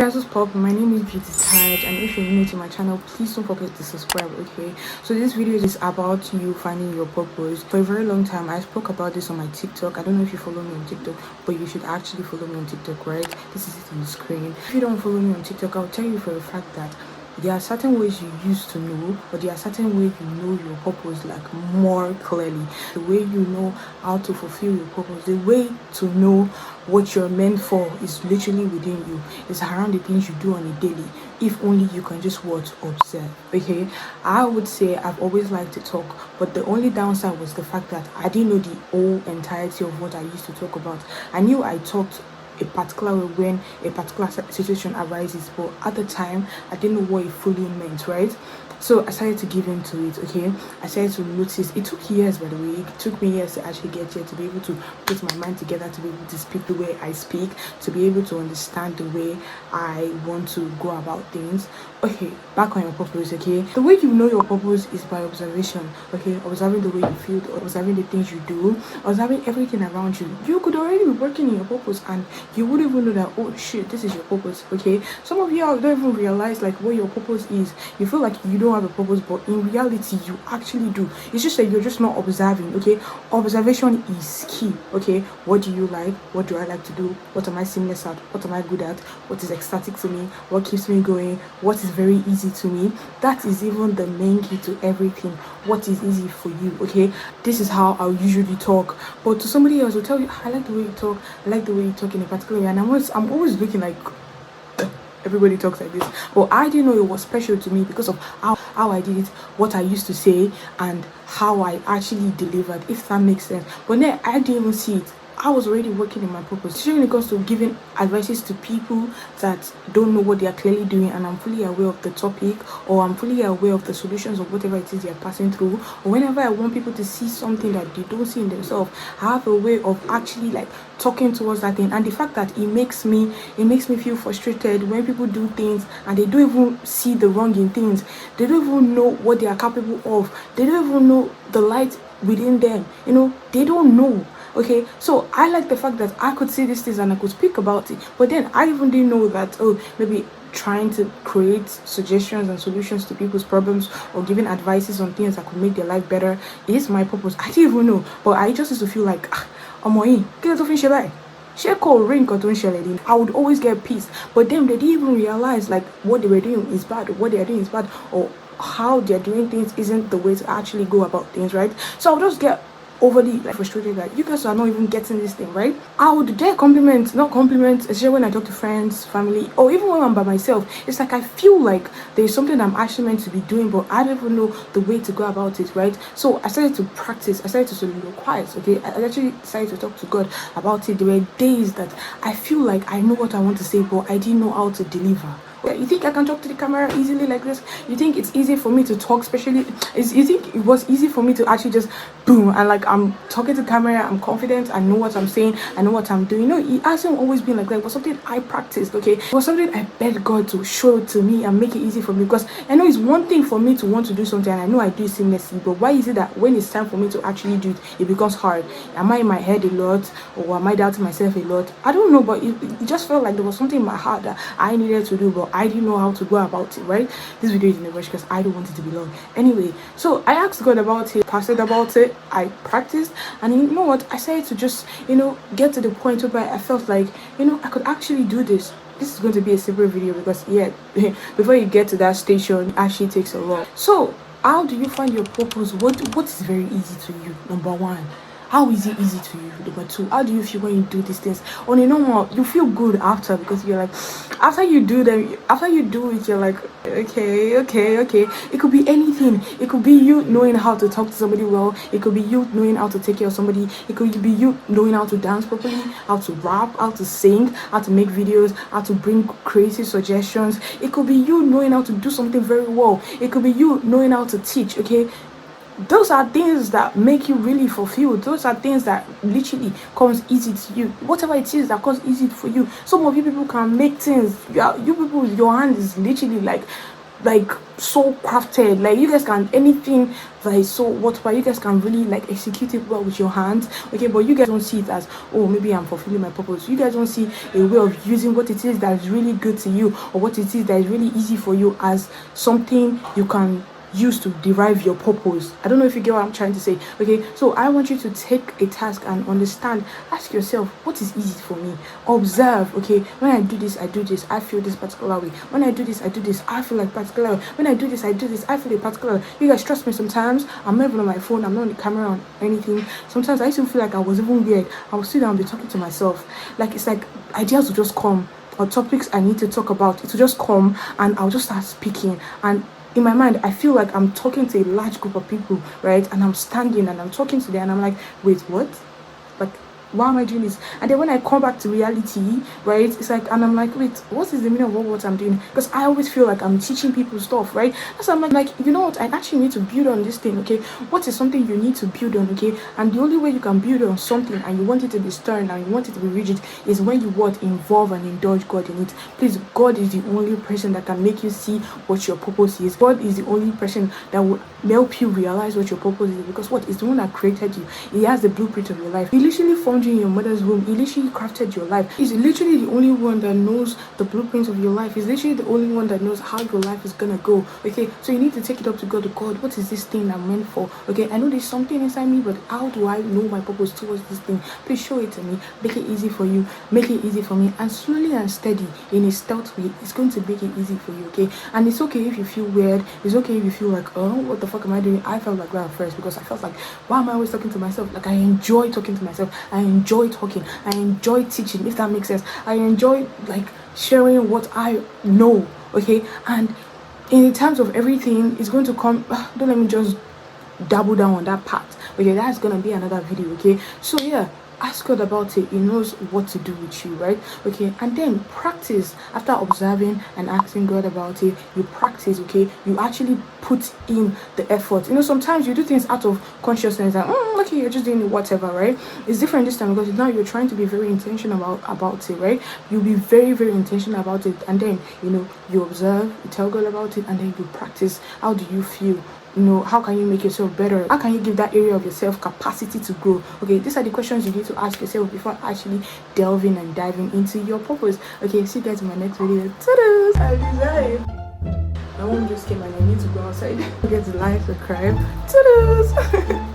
Guys, what's pop? My name is Beauty Taj, and if you're new to my channel, please don't forget to subscribe. Okay, so this video is about you finding your purpose. For a very long time, I spoke about this on my TikTok. I don't know if you follow me on TikTok, but you should actually follow me on TikTok, right? This is it on the screen. If you don't follow me on TikTok, I'll tell you for a fact that there are certain ways you used to know, but there are certain ways you know your purpose like more clearly. The way you know how to fulfill your purpose, the way to know what you're meant for is literally within you. It's around the things you do on a daily. If only you can just observe. Okay, I would say I've always liked to talk, but the only downside was the fact that I didn't know the whole entirety of what I used to talk about. I knew I talked a particular way when a particular situation arises, but at the time I didn't know what it fully meant, right? So I started to give into it. Okay, I started to notice. It took years, by the way. It took me years to actually get here, to be able to put my mind together, to be able to speak the way I speak, to be able to understand the way I want to go about things. Okay, back on your purpose. Okay, the way you know your purpose is by observation. Okay, observing the way you feel, observing the things you do, observing everything around you. You could already be working in your purpose and you wouldn't even know that, oh shit, this is your purpose. Okay, some of you don't even realize like what your purpose is. You feel like you don't have a purpose, but in reality you actually do. It's just that you're just not observing. Okay, observation is key. Okay, what do you like? What do I like to do? What am I seamless at? What am I good at? What is ecstatic to me? What keeps me going? What is very easy to me? That is even the main key to everything. What is easy for you? Okay, this is how I'll usually talk, but to somebody else will tell you, I like the way you talk, I like the way you talk in a particular way, and I'm always looking like everybody talks like this, but I didn't know it was special to me because of how I did it, what I used to say, and how I actually delivered, if that makes sense. But then I didn't even see it. I was already working in my purpose. Especially when it comes to giving advices to people that don't know what they are clearly doing, and I'm fully aware of the topic, or I'm fully aware of the solutions of whatever it is they are passing through, or whenever I want people to see something that they don't see in themselves, I have a way of actually like talking towards that thing. And the fact that it makes me feel frustrated when people do things and they don't even see the wrong in things. They don't even know what they are capable of. They don't even know the light within them. They don't know. Okay, so I like the fact that I could see these things and I could speak about it, but then I even didn't know that, oh, maybe trying to create suggestions and solutions to people's problems or giving advices on things that could make their life better is my purpose. I didn't even know, but I just used to feel like, I would always get peace, but then they didn't even realize like what they were doing is bad, or what they are doing is bad, or how they're doing things isn't the way to actually go about things, right? So I'll just get overly like frustrated that you guys are not even getting this thing right. I would dare not compliment, especially when I talk to friends, family, or even when I'm by myself. It's like I feel like there's something I'm actually meant to be doing, but I don't even know the way to go about it, right? So I started to practice, I started to soliloquize. Okay, I actually decided to talk to God about it. There were days that I feel like I know what I want to say, but I didn't know how to deliver. You think I can talk to the camera easily like this? You think it's easy for me to talk, especially you think it was easy for me to actually just boom and like I'm talking to the camera, I'm confident, I know what I'm saying, I know what I'm doing. It hasn't always been like that. It was something I practiced. Okay, it was something I begged God to show it to me and make it easy for me, because I know it's one thing for me to want to do something and I know I do it seamlessly, but why is it that when it's time for me to actually do it, it becomes hard? Am I in my head a lot, or am I doubting myself a lot? I don't know, but it just felt like there was something in my heart that I needed to do, but I didn't know how to go about it, right? This video is in a rush because I don't want it to be long. Anyway, so I asked God about it, pasted about it, I practiced, and you know what? I started to just, get to the point where I felt like, I could actually do this. This is going to be a simple video because, yeah, before you get to that station, it actually takes a lot. So, how do you find your purpose? What is very easy to you? Number one. How is it easy to you? Number two, how do you feel when you do these things? On a normal, you feel good after, because you're like, after you do it, you're like, okay. It could be anything. It could be you knowing how to talk to somebody well. It could be you knowing how to take care of somebody. It could be you knowing how to dance properly, how to rap, how to sing, how to make videos, how to bring crazy suggestions. It could be you knowing how to do something very well. It could be you knowing how to teach, okay? Those are things that make you really fulfilled. Those are things that literally comes easy to you. Whatever it is that comes easy for you. Some of you people can make things. You people, your hand is literally like like so crafted. Like you guys can anything that is so whatever, you guys can really like execute it well with your hands. Okay, but you guys don't see it as, oh, maybe I'm fulfilling my purpose. You guys don't see a way of using what it is that is really good to you, or what it is that is really easy for you as something you can use to derive your purpose. I don't know if you get what I'm trying to say. Okay, so I want you to take a task and understand, ask yourself, what is easy for me? Observe. Okay, when I do this, I feel this particular way. When I do this, I feel like particular way. When I do this, I feel a particular way. You guys trust me, sometimes I'm not even on my phone, I'm not on the camera or anything. Sometimes I used to feel like I was even weird. I would sit down and be talking to myself, like it's like ideas will just come, or topics I need to talk about, it will just come and I'll just start speaking. And in my mind, I feel like I'm talking to a large group of people, right? And I'm standing and I'm talking to them and I'm like, wait, what? Like, why am I doing this? And then when I come back to reality, right, it's like, and I'm like, wait, what is the meaning of what I'm doing? Because I always feel like I'm teaching people stuff, right? So I'm like, you know what, I actually need to build on this thing. Okay, what is something you need to build on? Okay, and the only way you can build on something and you want it to be stern and you want it to be rigid is when you what, involve and indulge God in it. Please, God is the only person that can make you see what your purpose is. God is the only person that will help you realize what your purpose is, because what is the one that created you. He has the blueprint of your life. He literally formed you in your mother's womb. He literally crafted your life. He's literally the only one that knows the blueprints of your life. He's literally the only one that knows how your life is gonna go. Okay, so you need to take it up to God. God, what is this thing I'm meant for? Okay, I know there's something inside me, but how do I know my purpose towards this thing? Please show it to me. Make it easy for you. Make it easy for me. And slowly and steady, in a stealth way, it's going to make it easy for you. Okay, and it's okay if you feel weird. It's okay if you feel like, oh, what the fuck am I doing? I felt like that at first, because I felt like, why am I always talking to myself? Like, I enjoy talking to myself. I enjoy talking. I enjoy teaching, if that makes sense. I enjoy like sharing what I know. Okay, and in terms of everything, it's going to come. Don't let me just double down on that part. Okay, that's gonna be another video. Okay, so yeah, ask God about it. He knows what to do with you, right? Okay, and then practice. After observing and asking God about it, you practice. Okay, you actually put in the effort. You know, sometimes you do things out of consciousness and okay, you're just doing whatever, right? It's different this time, because now you're trying to be very intentional about it, right? You'll be very, very intentional about it, and then you know, you observe, you tell God about it, and then you practice. How do you feel? You know, how can you make yourself better? How can you give that area of yourself capacity to grow? Okay, these are the questions you need to ask yourself before actually delving and diving into your purpose. Okay, see you guys in my next video. Ta-da! My mom just came and I need to go outside. Get the like, subscribe. Ta-da!